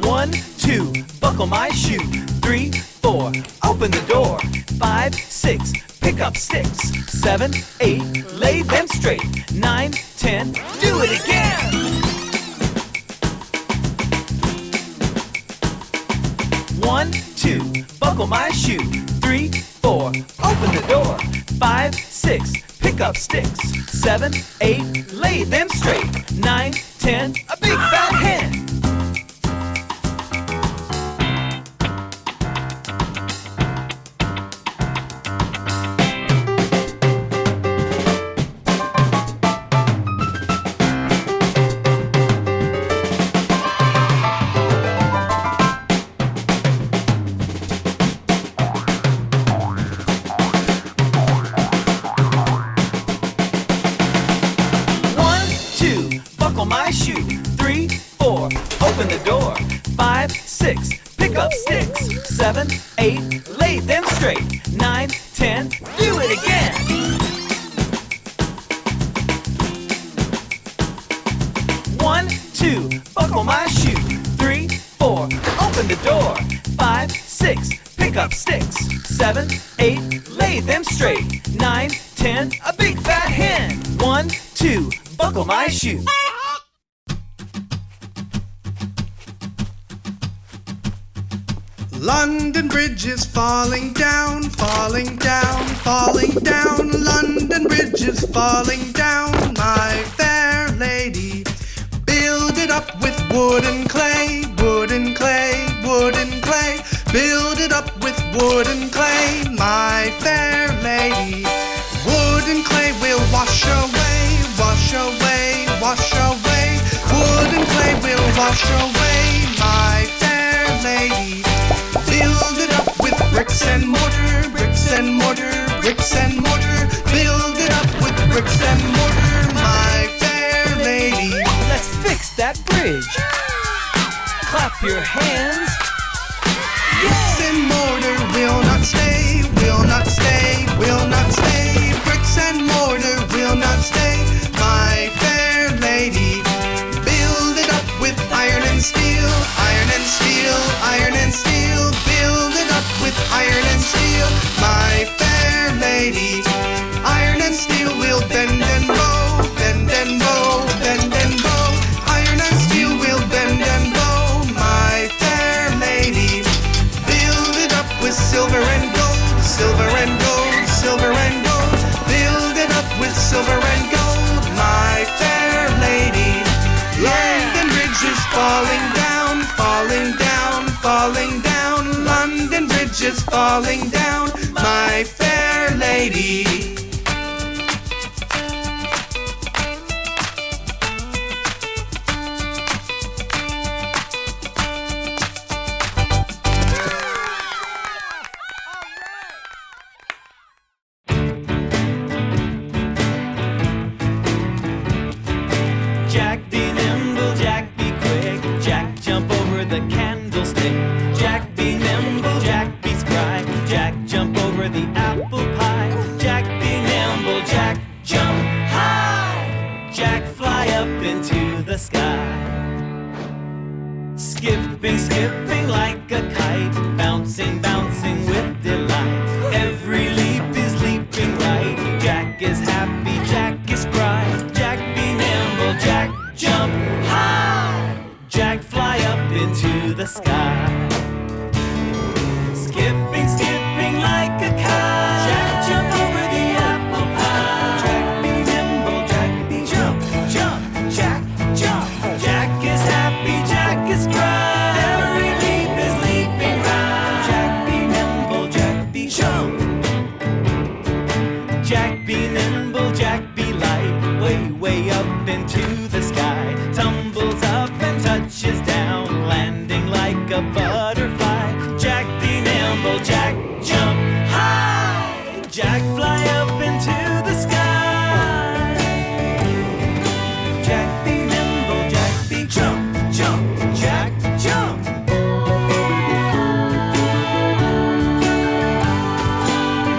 1, 2, buckle my shoe. 3, 4, open the door. 5, 6, pick up sticks. 7, 8, lay them straight. 9, 10, do it again. 1, 2, buckle my shoe. 3, 4, open the door. 5, 6, pick up sticks. 7, 8, lay them straight. 9, 10, a big fat hen. Buckle my shoe. 3, 4, open the door. 5, 6, pick up sticks. 7, 8, lay them straight. 9, 10, do it again. 1, 2, buckle my shoe. 3, 4, open the door. 5, 6, pick up sticks. 7, 8, lay them straight. 9, 10, a big fat hen. 1, 2, buckle my shoe. London Bridge is falling down, falling down, falling down. London Bridge is falling down, my fair lady. Build it up with wood and clay, wood and clay, wood and clay. Build it up with wood and clay, my fair lady. Wood and clay will wash away, wash away, wash away. Wood and clay will wash away, my fair lady. Build it up with bricks and mortar, bricks and mortar, bricks and mortar. Build it up with bricks and mortar, my fair lady. Let's fix that bridge. Clap your hands. Bricks and mortar will not stay, will not stay, will not stay. Bricks and mortar will not stay, my fair lady. Build it up with iron and steel, iron and steel, iron and steel. Build it up with iron and steel, my fair lady. Iron and steel will bend and bow, bend and bow, bend and bow. Iron and steel will bend and bow, my fair lady. Build it up with silver and gold, silver and gold, silver and gold. Build it up with silver and gold, my fair lady. London Bridge is falling down, falling down, falling down. London Bridge is falling down, my fair lady. Jack be nimble, Jack be quick. Jack jump over the candlestick. Jack be nimble, Jack be spry. Jack jump over the apple pie. Jack be nimble, Jack jump high. Jack fly up into the sky. Skipping, skipping like a kite. Bouncing, bouncing with delight. Every leap is leaping right. Jack is happy, Jack is spry. Jack be nimble, Jack jump high. Jack fly up into the sky. Skipping, skipping like a kite. Jack jump over the apple pie. Jack be nimble, Jack be jump, jump, Jack jump. Jack is happy, Jack is spry. Every leap is leaping right. Jack be nimble, Jack be jump. Jack be nimble, Jack be light. Way, way up into the sky. Tumbles up and touches down, landing like a butterfly. Jack be nimble, Jack jump high. Jack fly up into the sky. Jack be nimble, Jack be jump, jump, Jack jump.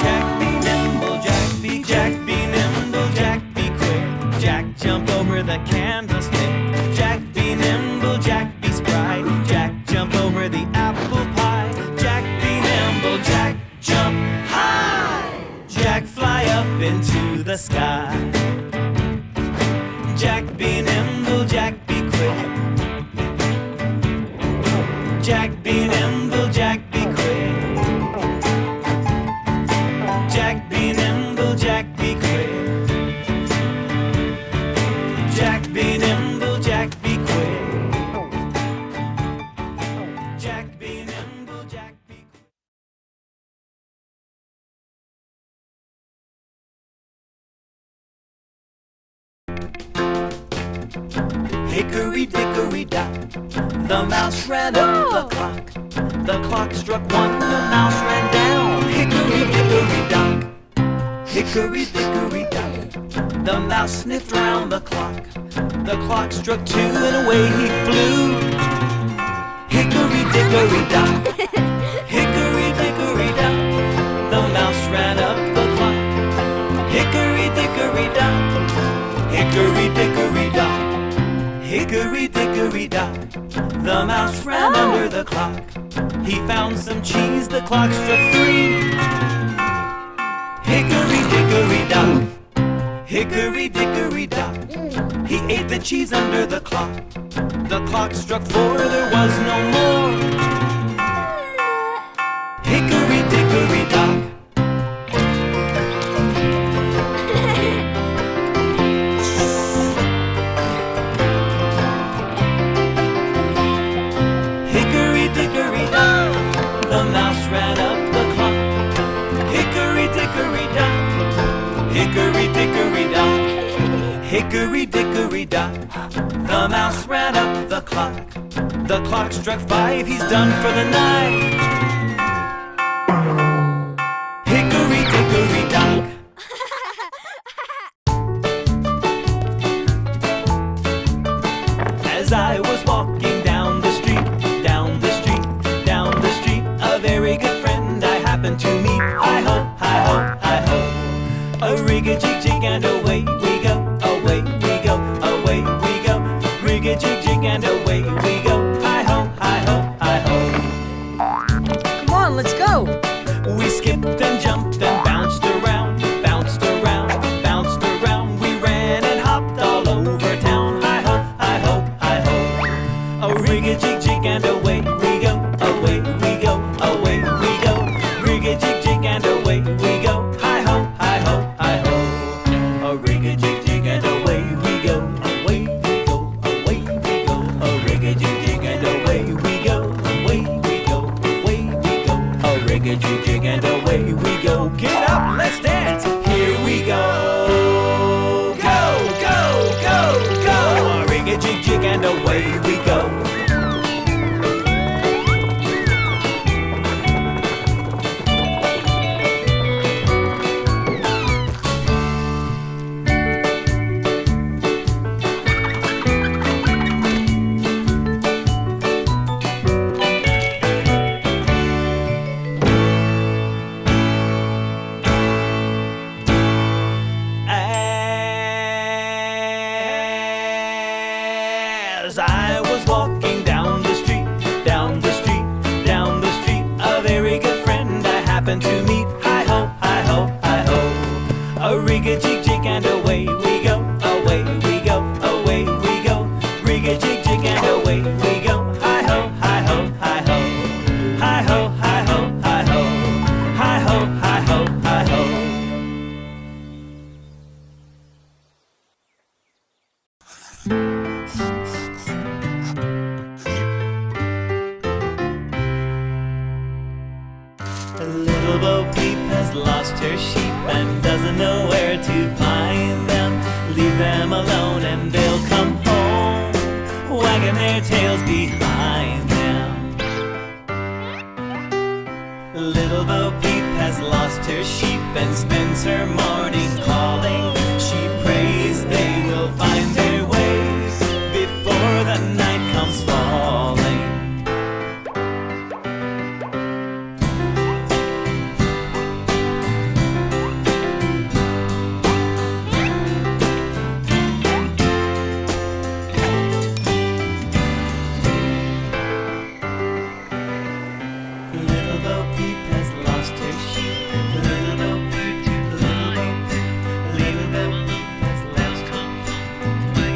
Jack be nimble, Jack be nimble, Jack be quick. Jack jump over the candlestick. Jack be nimble, Jack be spry. Jack jump Jack be nimble, Jack be quick. Jack be nimble, Jack be quick. Jack be nimble, Jack be quick. Jack be nimble, Jack be quick. Hickory dickory dock, the mouse ran up the clock. The clock struck one, the mouse ran down. Hickory dickory dock, hickory dickory dock. The mouse sniffed round the clock. The clock struck two and away he flew. Hickory dickory dock, hickory dickory dock. The mouse ran up the clock. Hickory dickory dock, hickory dickory dock. Hickory dickory dock, the mouse ran under the clock. He found some cheese, the clock struck three. Hickory dickory dock, hickory dickory dock. He ate the cheese under the clock. The clock struck four, there was no more. Hickory dickory dock. Hickory dickory dock, the mouse ran up the clock. Hickory dickory dock, hickory dickory dock. Hickory dickory dock, the mouse ran up the clock. The clock struck five, he's done for the night. Hickory dickory dock. As I was walking down the street, down the street, down the street, a very good friend I happened to meet. Hi-ho, hi-ho, hi-ho. A rig-a-jig-jig and away we go, away we go, away we go. Rig-a-jig-jig and away we go. Hi-ho, hi-ho, hi-ho. Come on, let's go. We skipped and jumped and bounced around, bounced around, bounced around. We ran and hopped all over town. Hi-ho, hi-ho, hi-ho. A rig-a-jig-jig and away we go, away we go, away we go. Rig-a-jig-jig and away we go. Hi-ho, hi-ho, hi-ho. A rig-a-jig-jig and away we go, away we go, away we go. A rig-a-jig-jig and away we go, away we go, away we go. A rig-a-jig-jig and away we go. Get up, let's dance. Here we go. Go, go, go, go. A rig-a-jig-jig and away we go. As I was walking down the street, down the street, down the street, a very good friend I happened to meet. Hi-ho, hi-ho, hi-ho. A rig-a-jig-jig and away we go, away we go, away we go. Rig-a-jig-jig and away we go. Hi-ho, hi-ho, hi-ho. Hi-ho, hi-ho, hi-ho. Hi-ho, hi-ho, hi-ho. Little Bo Peep has lost her sheep and doesn't know where to find them. Leave them alone and they'll come home, wagging their tails behind them. Little Bo Peep has lost her sheep and spends her mornings calling. She prays they will find their way before the night comes falling. Little Bo Peep has lost her sheep. Little Bo Peep, little Bo Peep, little Bo Peep has lost her sheep.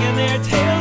wagging their tails.